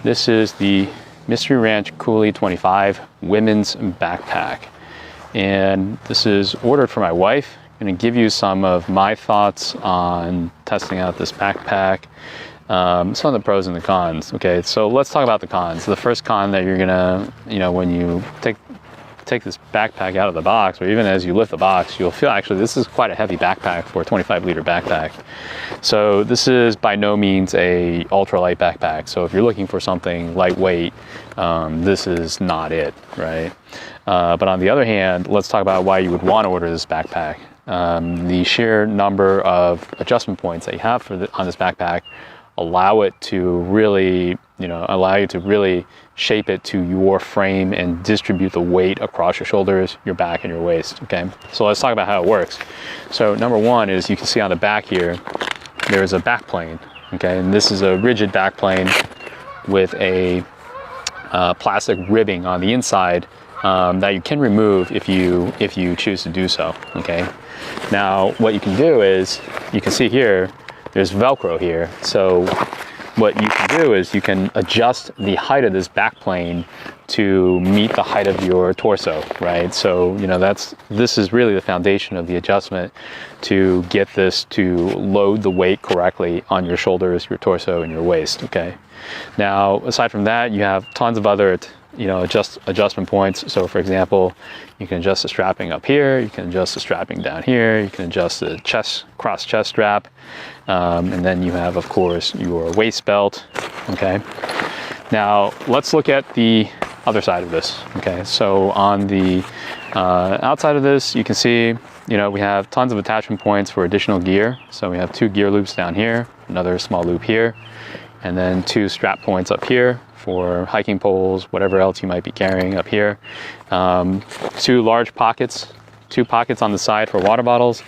This is the Mystery Ranch Coulee 25 women's backpack. And this is ordered for my wife. I'm going to give you some of my thoughts on testing out this backpack, some of the pros and the cons. Okay, so let's talk about the cons. The first con that you're gonna, when you take this backpack out of the box, or even as you lift the box, you'll feel actually this is quite a heavy backpack for a 25-liter backpack. So this is by no means a ultralight backpack. So if you're looking for something lightweight, this is not it, right? But on the other hand, let's talk about why you would want to order this backpack. The sheer number of adjustment points that you have on this backpack allow it to really, allow you to really shape it to your frame and distribute the weight across your shoulders, your back, and your waist. Okay, so let's talk about how it works. So number one is, you can see on the back here, there's a back plane. Okay, and this is a rigid back plane with a plastic ribbing on the inside that you can remove if you choose to do so. Okay, now what you can do is, you can see here, there's Velcro here. So what you can do is you can adjust the height of this back plane to meet the height of your torso, right? So, this is really the foundation of the adjustment to get this to load the weight correctly on your shoulders, your torso, and your waist, okay? Now, aside from that, you have tons of other adjustment points. So for example, you can adjust the strapping up here, you can adjust the strapping down here, you can adjust the cross chest strap, and then you have, of course, your waist belt. Okay, now let's look at the other side of this. Okay, so on the outside of this, you can see we have tons of attachment points for additional gear. So we have 2 gear loops down here, another small loop here, and then 2 strap points up here for hiking poles, whatever else you might be carrying up here. 2 large pockets, 2 pockets on the side for water bottles,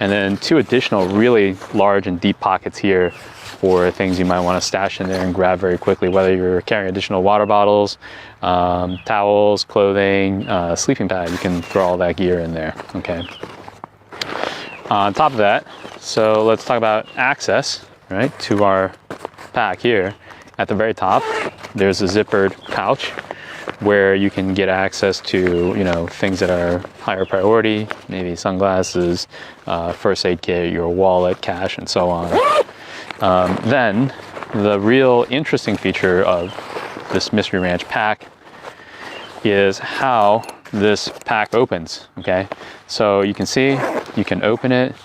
and then 2 additional really large and deep pockets here for things you might want to stash in there and grab very quickly, whether you're carrying additional water bottles, towels, clothing, sleeping pad. You can throw all that gear in there, okay? On top of that, so let's talk about access, right, to our pack here. At the very top, there's a zippered pouch where you can get access to, things that are higher priority, maybe sunglasses, first aid kit, your wallet, cash, and so on. Then, the real interesting feature of this Mystery Ranch pack is how this pack opens, okay? So you can see, you can open it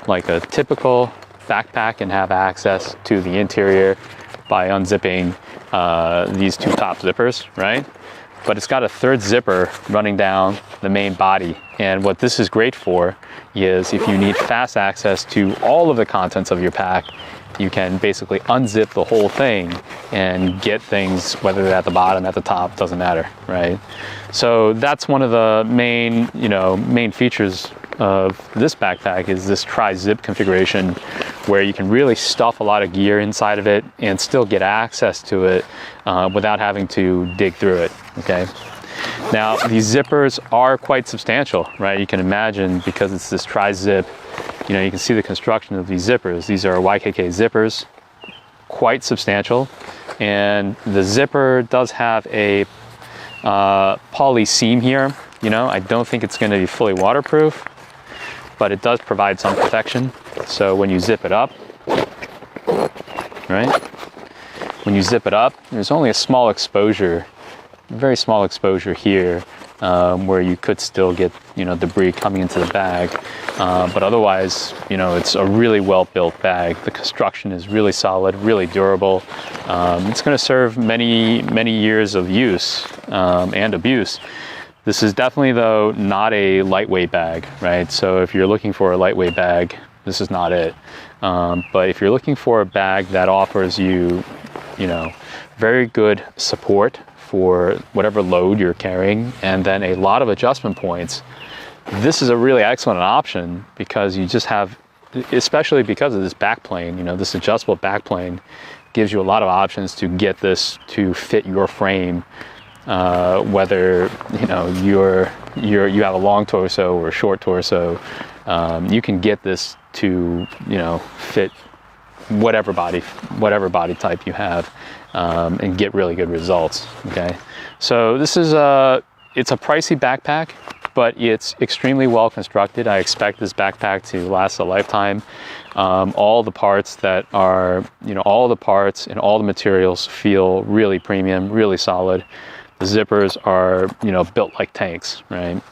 like a typical backpack and have access to the interior by unzipping these 2 top zippers, right? But it's got a 3rd zipper running down the main body. And what this is great for is if you need fast access to all of the contents of your pack, you can basically unzip the whole thing and get things, whether they're at the bottom, at the top, doesn't matter, right? So that's one of the main features of this backpack, is this tri-zip configuration, where you can really stuff a lot of gear inside of it and still get access to it without having to dig through it, okay? Now, these zippers are quite substantial, right? You can imagine, because it's this tri-zip, you can see the construction of these zippers. These are YKK zippers, quite substantial. And the zipper does have a poly seam here. I don't think it's going to be fully waterproof, but it does provide some protection. So when you zip it up, right? When you zip it up, there's only a small exposure, very small exposure here, where you could still get, debris coming into the bag. But otherwise, it's a really well-built bag. The construction is really solid, really durable. It's going to serve many, many years of use and abuse. This is definitely, though, not a lightweight bag, right? So if you're looking for a lightweight bag, this is not it. But if you're looking for a bag that offers you, very good support for whatever load you're carrying, and then a lot of adjustment points, this is a really excellent option, because you just have, especially because of this back plane, this adjustable back plane gives you a lot of options to get this to fit your frame, whether you have a long torso or a short torso. You can get this to fit whatever body type you have, and get really good results. Okay, so this is it's a pricey backpack, but it's extremely well constructed. I expect this backpack to last a lifetime. All the parts that are, all the parts and all the materials feel really premium, really solid. The zippers are, built like tanks, right?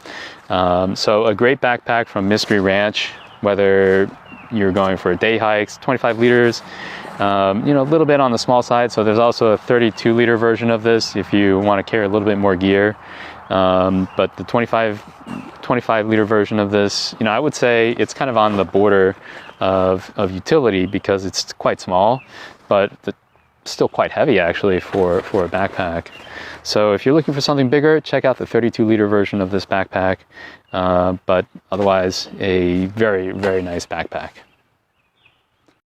So a great backpack from Mystery Ranch, whether you're going for day hikes, 25 liters, a little bit on the small side. So there's also a 32 liter version of this if you want to carry a little bit more gear. But the 25 liter version of this, I would say it's kind of on the border of utility because it's quite small, but still quite heavy actually for a backpack. So if you're looking for something bigger, check out the 32 liter version of this backpack. But otherwise, a very, very nice backpack.